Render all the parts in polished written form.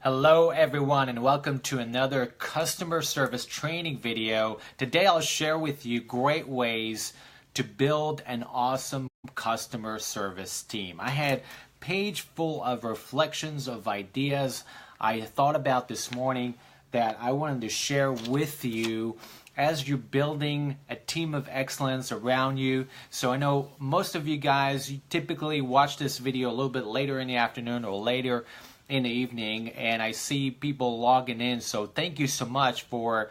Hello everyone and welcome to another customer service training video. Today I'll share with you great ways to build an awesome customer service team. I had a page full of reflections of ideas I thought about this morning that I wanted to share with you as you're building a team of excellence around you. So I know most of you guys, you typically watch this video a little bit later in the afternoon or later in the evening, and I see people logging in. So thank you so much for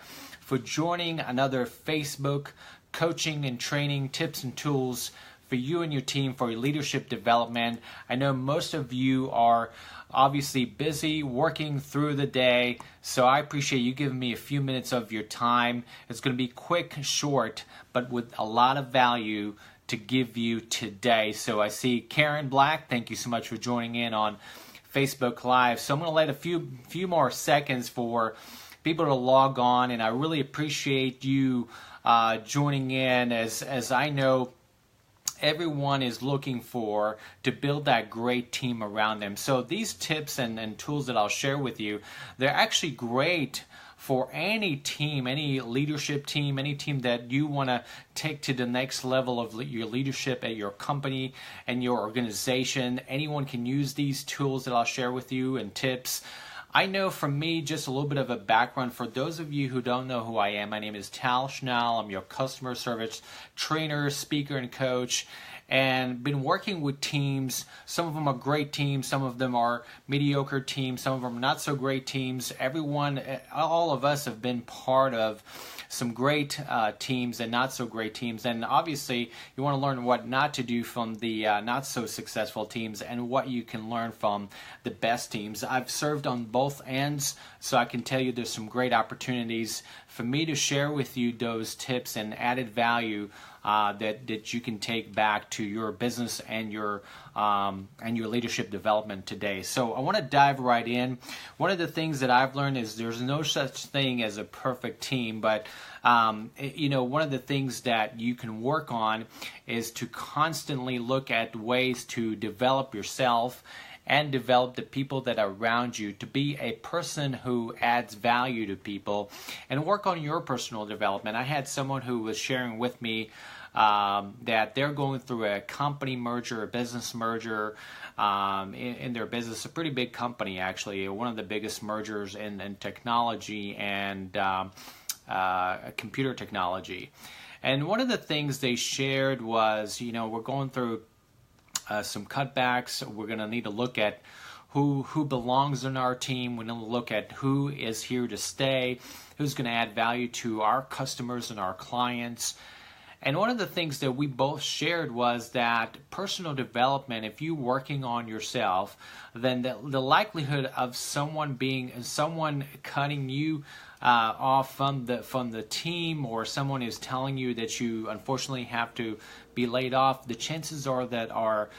joining another Facebook coaching and training tips and tools for you and your team for your leadership development. I know most of you are obviously busy working through the day, so I appreciate you giving me a few minutes of your time. It's going to be quick, short, but with a lot of value to give you today. So I see Karen Black, thank you so much for joining in on Facebook Live. So I'm going to let a few more seconds for people to log on, and I really appreciate you joining in as I know everyone is looking to build that great team around them. So these tips and tools that I'll share with you, they're actually great for any team, any leadership team, any team that you want to take to the next level of your leadership at your company and your organization. Anyone can use these tools that I'll share with you and tips. I know from me, just a little bit of a background for those of you who don't know who I am. My name is Tal Shnall. I'm your customer service trainer, speaker, and coach, and been working with teams. Some of them are great teams, some of them are mediocre teams, some of them are not so great teams. Everyone, all of us have been part of some great teams and not so great teams, and obviously you want to learn what not to do from the not so successful teams and what you can learn from the best teams. I've served on both ends, so I can tell you there's some great opportunities for me to share with you those tips and added value that you can take back to your business and your leadership development today. So I want to dive right in. One of the things that I've learned is there's no such thing as a perfect team, but one of the things that you can work on is to constantly look at ways to develop yourself and develop the people that are around you to be a person who adds value to people, and work on your personal development. I had someone who was sharing with me that they're going through a company merger, a business merger in their business, a pretty big company actually, one of the biggest mergers in technology and computer technology. And one of the things they shared was, we're going through some cutbacks. We're going to need to look at who belongs in our team. We're going to look at who is here to stay, who's going to add value to our customers and our clients. And one of the things that we both shared was that personal development, if you're working on yourself, then the likelihood of someone cutting you off from the team, or someone is telling you that you unfortunately have to be laid off, the chances are that are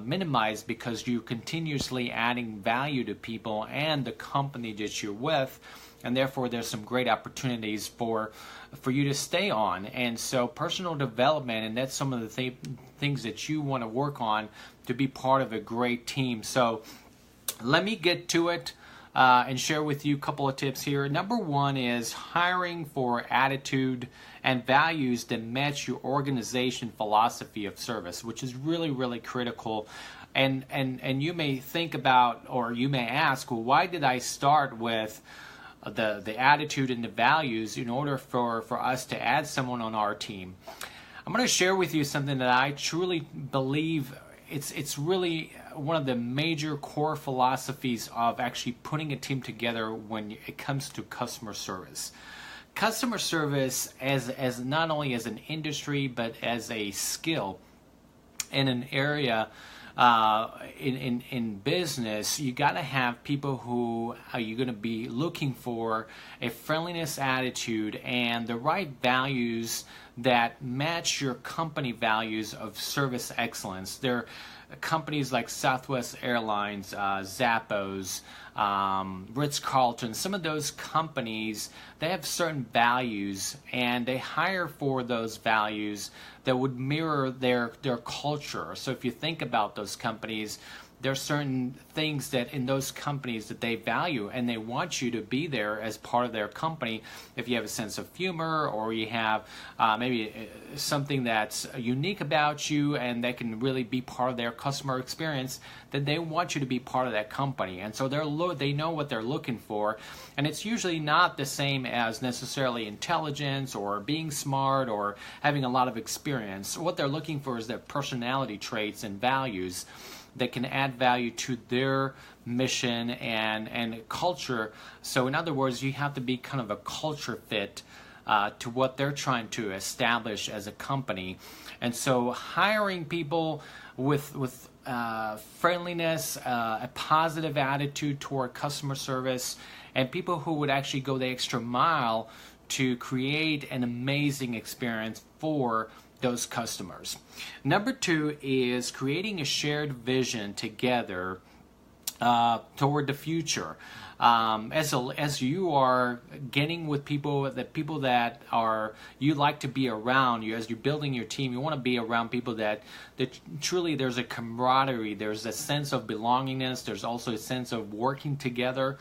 minimized because you're continuously adding value to people and the company that you're with, and therefore there's some great opportunities for you to stay on. And so personal development, and that's some of the things that you want to work on to be part of a great team. So let me get to it and share with you a couple of tips here. Number one is hiring for attitude and values that match your organization philosophy of service, which is really, really critical. And you may think about, or you may ask, well, why did I start with the attitude and the values in order for us to add someone on our team? I'm going to share with you something that I truly believe it's really one of the major core philosophies of actually putting a team together when it comes to customer service. Customer service as not only as an industry but as a skill in an area in business, you got to have people who you're going to be looking for a friendliness attitude and the right values that match your company values of service excellence. There are companies like Southwest Airlines, Zappos, Ritz-Carlton. Some of those companies, they have certain values, and they hire for those values that would mirror their culture. So if you think about those companies, there's certain things that in those companies that they value, and they want you to be there as part of their company. If you have a sense of humor, or you have maybe something that's unique about you and that can really be part of their customer experience, then they want you to be part of that company. And so they know what they're looking for, and it's usually not the same as necessarily intelligence or being smart or having a lot of experience. What they're looking for is their personality traits and values that can add value to their mission and culture. So in other words, you have to be kind of a culture fit to what they're trying to establish as a company. And so hiring people with friendliness, a positive attitude toward customer service, and people who would actually go the extra mile to create an amazing experience for those customers. Number 2 is creating a shared vision together toward the future. As you are getting with people that are you like to be around, as you're building your team, you want to be around people that truly there's a camaraderie, there's a sense of belongingness, there's also a sense of working together.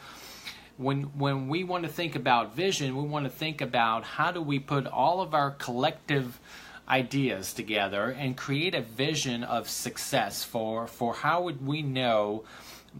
When we want to think about vision, we want to think about how do we put all of our collective ideas together and create a vision of success for how would we know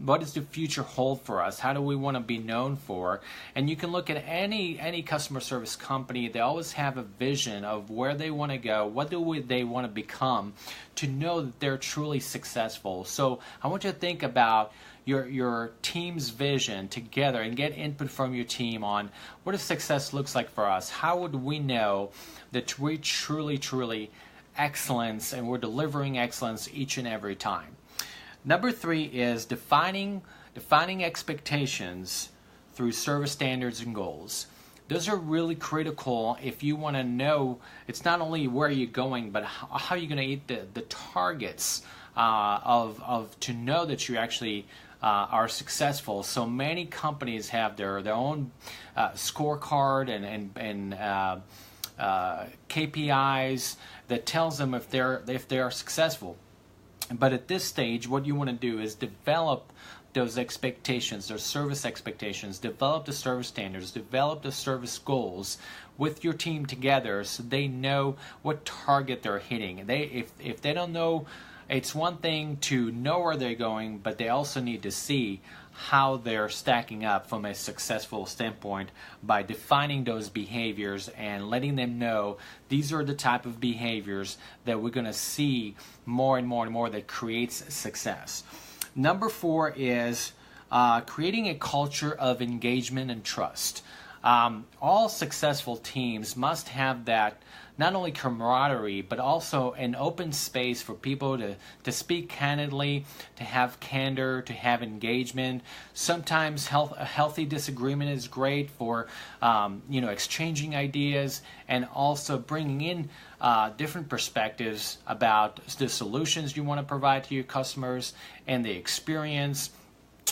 what does the future hold for us? How do we want to be known for? And you can look at any customer service company. They always have a vision of where they want to go, what do they want to become, to know that they're truly successful. So I want you to think about your team's vision together and get input from your team on what does success looks like for us. How would we know that we truly excellence and we're delivering excellence each and every time? Number 3 is defining expectations through service standards and goals. Those are really critical if you want to know it's not only where you're going, but how you're going to eat the targets of to know that you actually are successful. So many companies have their own scorecard and KPIs that tells them if they are successful. But at this stage, what you want to do is develop those expectations, those service expectations, develop the service standards, develop the service goals with your team together so they know what target they're hitting. If they don't know, it's one thing to know where they're going, but they also need to see how they're stacking up from a successful standpoint by defining those behaviors and letting them know these are the type of behaviors that we're going to see more and more that creates success. Number 4 is creating a culture of engagement and trust. All successful teams must have that, not only camaraderie, but also an open space for people to speak candidly, to have candor, to have engagement. Sometimes a healthy disagreement is great for exchanging ideas and also bringing in different perspectives about the solutions you want to provide to your customers and the experience.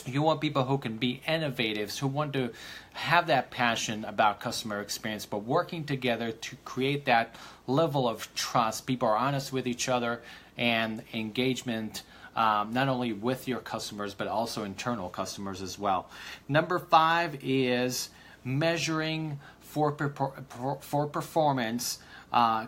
You want people who can be innovators, who want to have that passion about customer experience, but working together to create that level of trust. People are honest with each other and engagement, not only with your customers, but also internal customers as well. Number 5 is measuring for performance,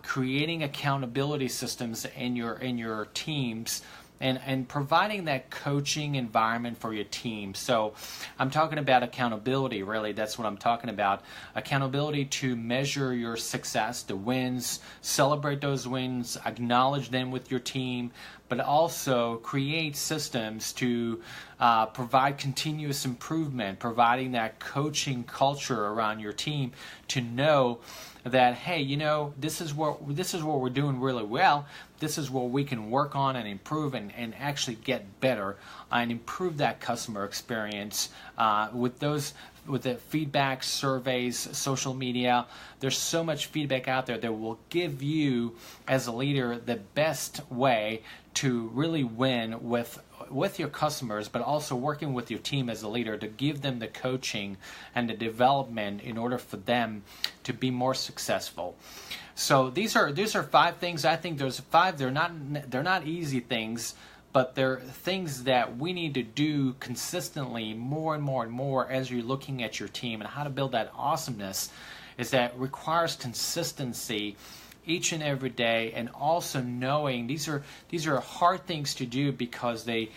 creating accountability systems in your teams, and providing that coaching environment for your team. So I'm talking about accountability, really. That's what I'm talking about. Accountability to measure your success, the wins, celebrate those wins, acknowledge them with your team, but also create systems to provide continuous improvement, providing that coaching culture around your team to know that, hey, this is what we're doing really well. This is what we can work on and improve and actually get better and improve that customer experience with the feedback, surveys, social media. There's so much feedback out there that will give you, as a leader, the best way to really win with your customers, but also working with your team as a leader to give them the coaching and the development in order for them to be more successful. So these are 5 things. I think there's 5. They're not easy things, but there are things that we need to do consistently more and more and more as you're looking at your team, and how to build that awesomeness is that requires consistency each and every day, and also knowing these are hard things to do because they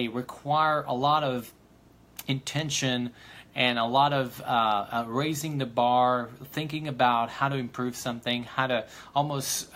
require a lot of intention and a lot of raising the bar, thinking about how to improve something, how to almost,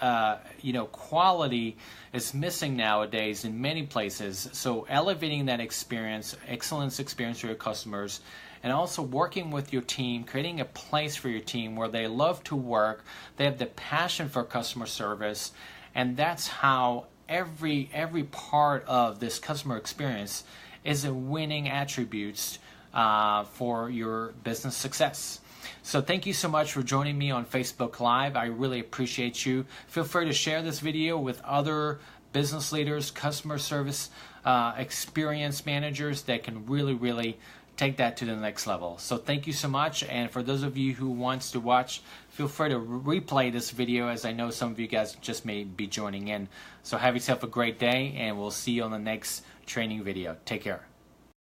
quality is missing nowadays in many places. So elevating that experience, excellence experience for your customers, and also working with your team, creating a place for your team where they love to work, they have the passion for customer service, and that's how every part of this customer experience is a winning attributes for your business success. So thank you so much for joining me on Facebook Live. I really appreciate you. Feel free to share this video with other business leaders, customer service experience managers that can really take that to the next level. So thank you so much. And for those of you who wants to watch, feel free to replay this video, as I know some of you guys just may be joining in. So have yourself a great day, and we'll see you on the next training video. Take care.